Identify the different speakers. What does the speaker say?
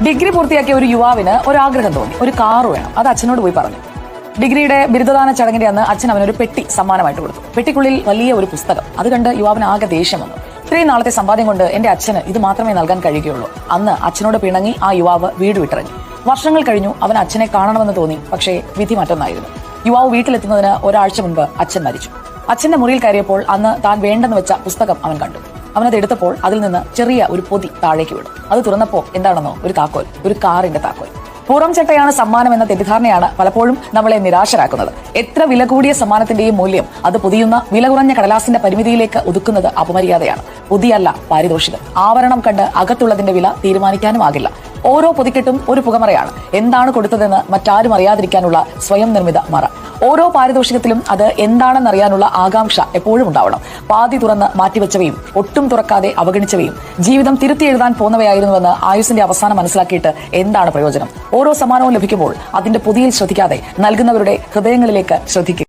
Speaker 1: Degree പൂർത്തിയാക്കിയ ഒരു യുവാവിന് ഒരാഗ്രഹം തോന്നി, ഒരു കാർ വേണം. അത് അച്ഛനോട് പോയി പറഞ്ഞു. ഡിഗ്രിയുടെ ബിരുദദാന ചടങ്ങിന്റെ അന്ന് അച്ഛൻ അവനൊരു പെട്ടി സമ്മാനമായിട്ട് കൊടുത്തു. പെട്ടിക്കുള്ളിൽ വലിയ ഒരു പുസ്തകം. അത് കണ്ട് യുവാവിന് ആകെ ദേഷ്യം വന്നു. ഇത്രയും നാളത്തെ സമ്പാദ്യം കൊണ്ട് എന്റെ അച്ഛന് ഇത് മാത്രമേ നൽകാൻ കഴിയുകയുള്ളൂ. അന്ന് അച്ഛനോട് പിണങ്ങി ആ യുവാവ് വീട് വിട്ടിറങ്ങി. വർഷങ്ങൾ കഴിഞ്ഞു. അവൻ അച്ഛനെ കാണണമെന്ന് തോന്നി. പക്ഷേ വിധി മറ്റൊന്നായിരുന്നു. യുവാവ് വീട്ടിലെത്തുന്നതിന് ഒരാഴ്ച മുൻപ് അച്ഛൻ മരിച്ചു. അച്ഛന്റെ മുറിയിൽ കയറിയപ്പോൾ അന്ന് താൻ വേണ്ടെന്ന് വെച്ച പുസ്തകം അവൻ കണ്ടു. അവനത് എടുത്തപ്പോൾ അതിൽ നിന്ന് ചെറിയ ഒരു പൊതി താഴേക്ക് വിടും. അത് തുറന്നപ്പോൾ എന്താണെന്നോ, ഒരു താക്കോൽ, ഒരു കാറിന്റെ താക്കോൽ. പുറം ചട്ടയാണ് സമ്മാനം എന്ന തെറ്റിദ്ധാരണയാണ് പലപ്പോഴും നമ്മളെ നിരാശരാക്കുന്നത്. എത്ര വില കൂടിയ സമ്മാനത്തിന്റെയും മൂല്യം അത് പൊതിയുന്ന വില കുറഞ്ഞ കടലാസിന്റെ പരിമിതിയിലേക്ക് ഒതുക്കുന്നത് അപമര്യാദയാണ്. പൊതിയല്ല പാരിതോഷികം. ആവരണം കണ്ട് അകത്തുള്ളതിന്റെ വില തീരുമാനിക്കാനും ആകില്ല. ഓരോ പൊതിക്കെട്ടും ഒരു പുകമറയാണ്. എന്താണ് കൊടുത്തതെന്ന് മറ്റാരും അറിയാതിരിക്കാനുള്ള സ്വയം നിർമ്മിത മറ. ഓരോ പാരിതോഷികത്തിലും അത് എന്താണെന്നറിയാനുള്ള ആകാംക്ഷ എപ്പോഴും ഉണ്ടാവണം. പാതി തുറന്ന് മാറ്റിവെച്ചവയും ഒട്ടും തുറക്കാതെ അവഗണിച്ചവയും ജീവിതം തിരുത്തി എഴുതാൻ പോന്നവയായിരുന്നുവെന്ന് ആയുസിന്റെ അവസാനം മനസ്സിലാക്കിയിട്ട് എന്താണ് പ്രയോജനം? ഓരോ സമ്മാനവും ലഭിക്കുമ്പോൾ അതിന്റെ പൊതിയിൽ ശ്രദ്ധിക്കാതെ നൽകുന്നവരുടെ ഹൃദയങ്ങളിലേക്ക് ശ്രദ്ധിക്കുക.